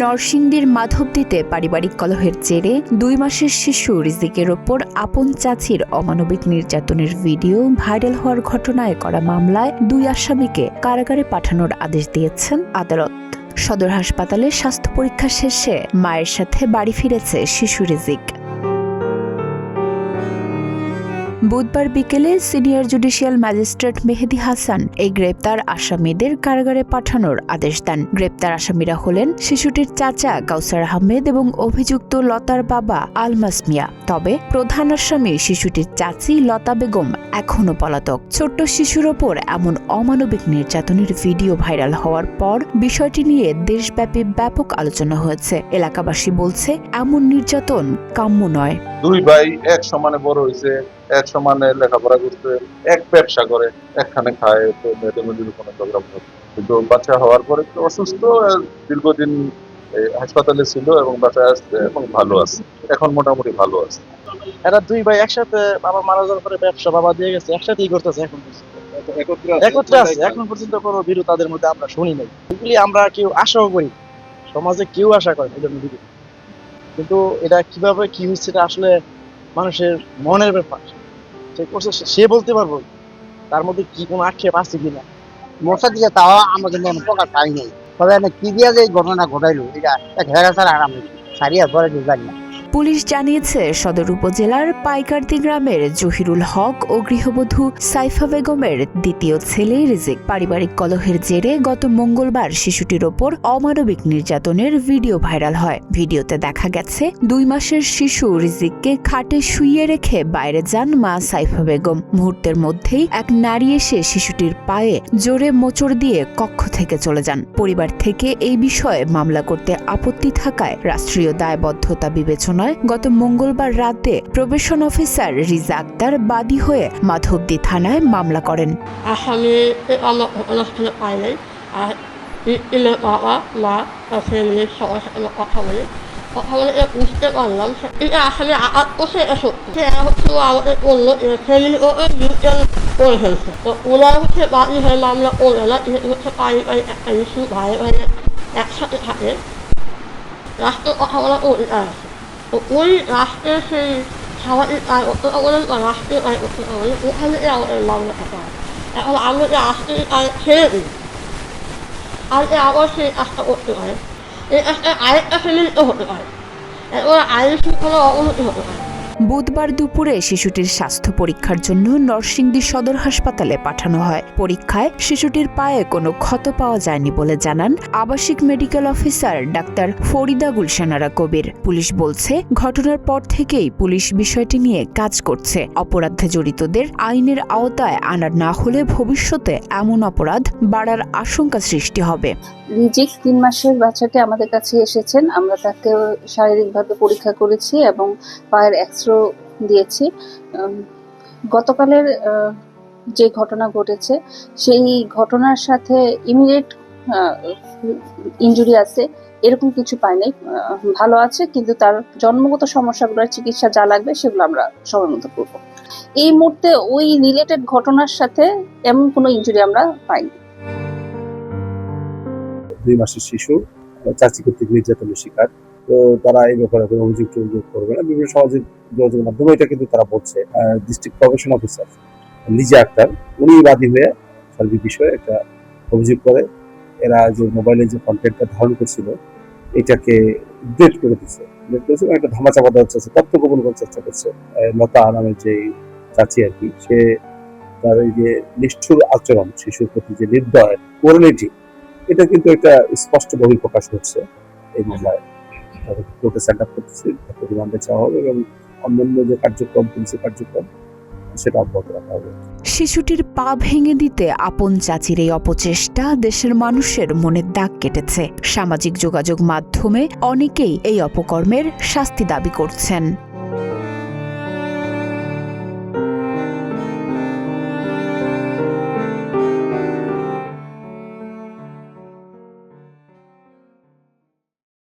নরসিংদীর মাধবদীতে পারিবারিক কলহের জেরে 2 মাসের শিশু রিজিকের ওপর আপন চাচির অমানবিক নির্যাতনের ভিডিও ভাইরাল হওয়ার ঘটনায় করা মামলায় 2 আসামিকে কারাগারে পাঠানোর আদেশ দিয়েছেন আদালত। সদর হাসপাতালে স্বাস্থ্য পরীক্ষা শেষে মায়ের সাথে বাড়ি ফিরেছে শিশু রিজিক। বুধবার বিকেলে সিনিয়র জুডিশিয়াল ম্যাজিস্ট্রেট মেহেদী হাসান এই গ্রেপ্তার আসামিদের কারাগারে পাঠানোর আদেশ দেন। গ্রেপ্তার আসামিরা হলেন শিশুটির চাচা কাউসার আহমেদ এবং অভিযুক্ত লতার বাবা আলমাস মিয়া। তবে প্রধান আসামি শিশুটির চাচি লতা বেগম এখনও পলাতক। ছোট্ট শিশুর ওপর এমন অমানবিক নির্যাতনের ভিডিও ভাইরাল হওয়ার পর বিষয়টি নিয়ে দেশব্যাপী ব্যাপক আলোচনা হয়েছে। এলাকাবাসী বলছে এমন নির্যাতন কাম্য নয়। 2 ভাই এক সমানে বড় হয়েছে, এক সমানে লেখাপড়া করছে, এক ব্যবসা করে, একখানে খায়, তো মেয়েদের মধ্যে কোনো প্রোগ্রাম হচ্ছে। কিন্তু বাচ্চা হওয়ার পরে তো অসুস্থ, দীর্ঘদিন হাসপাতালে ছিল এবং বাচ্চা আসছে এবং ভালো আছে, এখন মোটামুটি ভালো আছে। এরা 2 ভাই একসাথে, বাবা মারা যাওয়ার পরে ব্যবসা বাবা দিয়ে গেছে, একসাথেই করতেছে, একত্রে আছে। এখন পর্যন্ত কোনো বিরোধ তাদের মধ্যে আমরা শুনি নাই। এগুলি আমরা কেউ আশাও করি, সমাজে কেউ আশা করে না এদের বিরোধ। কিন্তু এটা কিভাবে কি হচ্ছে এটা আসলে মানুষের মনের ব্যাপার। সে করছে সে বলতে পারবো তার মধ্যে কি কোনো আক্ষেপ আছে কিনা। মশা দিয়ে তাও আমরা কিন্তু প্রকাশ পাই নাই। তবে কি দিয়া যে ঘটনা ঘটাইলো এটা এক হেরাসার আরাম সারিয়া ধরে জানি না। পুলিশ জানিয়েছে সদর উপজেলার পাইকারদি গ্রামের জহিরুল হক ও গৃহবধূ সাইফা বেগমের দ্বিতীয় ছেলে রিজিক পারিবারিক কলহের জেরে গত মঙ্গলবার শিশুটির ওপর অমানবিক নির্যাতনের ভিডিও ভাইরাল হয়। ভিডিওতে দেখা গেছে 2 মাসের শিশু রিজিককে খাটে শুইয়ে রেখে বাইরে যান মা সাইফা বেগম। মুহূর্তের মধ্যেই এক নারী এসে শিশুটির পায়ে জোরে মোচড় দিয়ে কক্ষ থেকে চলে যান। পরিবার থেকে এই বিষয়ে মামলা করতে আপত্তি থাকায় রাষ্ট্রীয় দায়বদ্ধতা বিবেচনা গত মঙ্গলবার রাতে প্রবেশন অফিসার রিজা আক্তার বাদী হয়ে মাধবদী থানায় মামলা করেন। আসামি অনুষ্ঠানে পাইনি, আর বাবা মা ফ্যামিলির সবার সাথে কথা বলে বুঝতে পারলাম আসামি আঘাত করছে। আমাদের বললো ফ্যামিলি করে ফেলছে, তো ওরা হচ্ছে বাদী হয়ে মামলা করবে না। হচ্ছে পারিবারিক একটা ইস্যু, ভাই ভাই একসাথে থাকে, রাষ্ট্রের কথা বলা অধিকার আছে। তো ওই রাষ্ট্রের সেই স্বাভাবিক আয় করতে বলেন বা রাষ্ট্রীয় আয় করতে বলেন, ওখানে আমাদের মামলা থাকা হয়। এখন আমরা যে রাষ্ট্রীয় আয় ছেড়ে দিই আর আবার সেই কাজটা করতে পারে, এই কাজটা আরেকটা ফ্যামিলিতে হতে পারে, এবার আইন শৃঙ্খলা অবনতি হতে পারে। বুধবার দুপুরে শিশুটির স্বাস্থ্য পরীক্ষার জন্য নরসিংদী সদর হাসপাতালে পাঠানো হয়। পরীক্ষায় শিশুটির পায়ে কোনো ক্ষত পাওয়া যায়নি বলে জানান আবাসিক medical officer doctor Farida Gulshanara Kabir. Police বলছে ঘটনার পর থেকেই পুলিশ বিষয়টি নিয়ে কাজ করছে। অপরাধে জড়িতদের আইনের আওতায় আনা না হলে ভবিষ্যতে এমন অপরাধ বাড়ার আশঙ্কা সৃষ্টি হবে। রিজিক 3 মাসের বাচ্চাটি আমাদের কাছে এসেছেন। আমরা তাকে শারীরিকভাবে পরীক্ষা করেছি এবং পায়ের এক্সরে দিয়েছি। গতকালের যে ঘটনা ঘটেছে সেই ঘটনার সাথে ইমিডিয়েট ইনজুরি আছে এরকম কিছু পাই নাই, ভালো আছে। কিন্তু তার জন্মগত সমস্যাগুলোর চিকিৎসা যা লাগবে সেগুলো আমরা সময় মতো করবো। এই মুহূর্তে ওই রিলেটেড ঘটনার সাথে এমন কোনো ইনজুরি আমরা পাইনি। 2 মাসের শিশু চাচি কর্তৃক নির্যাতনের শিকার, তো তারা এই ব্যাপারে কোনো অভিযোগ করবে না। বিভিন্ন সামাজিক যোগাযোগের মাধ্যমে এটা কিন্তু তারা বলছে। District probation officer Liza Akter উনি বাদী হয়ে সার্বিক বিষয়ে একটা অভিযোগ করে। এরা যে মোবাইলে যে কন্টেন্টটা ধারণ করছিল এটাকে ডিলিট করে দিচ্ছে, একটা ধামাচাপা দেওয়ার চেষ্টা, তথ্য গোপন করার চেষ্টা করছে। লতা নামের যে চাচি আর কি, সে তার এই যে নিষ্ঠুর আচরণ, শিশুর প্রতি যে নির্দয় কোয়ালিটি, এটা কিন্তু একটা স্পষ্ট বহিঃপ্রকাশ হচ্ছে। এই মামলায় কোর্টে সেট আপ করতেছে, তাকে রিমান্ডে চাওয়া হবে এবং অন্যান্য যে কার্যক্রম, পুলিশের কার্যক্রম সেটা অব্যাহত রাখা হবে। শিশুটির পা ভেঙে দিতে আপন চাচির এই অপচেষ্টা দেশের মানুষের মনের দাগ কেটেছে। সামাজিক যোগাযোগ মাধ্যমে অনেকেই এই অপকর্মের শাস্তি দাবি করছেন।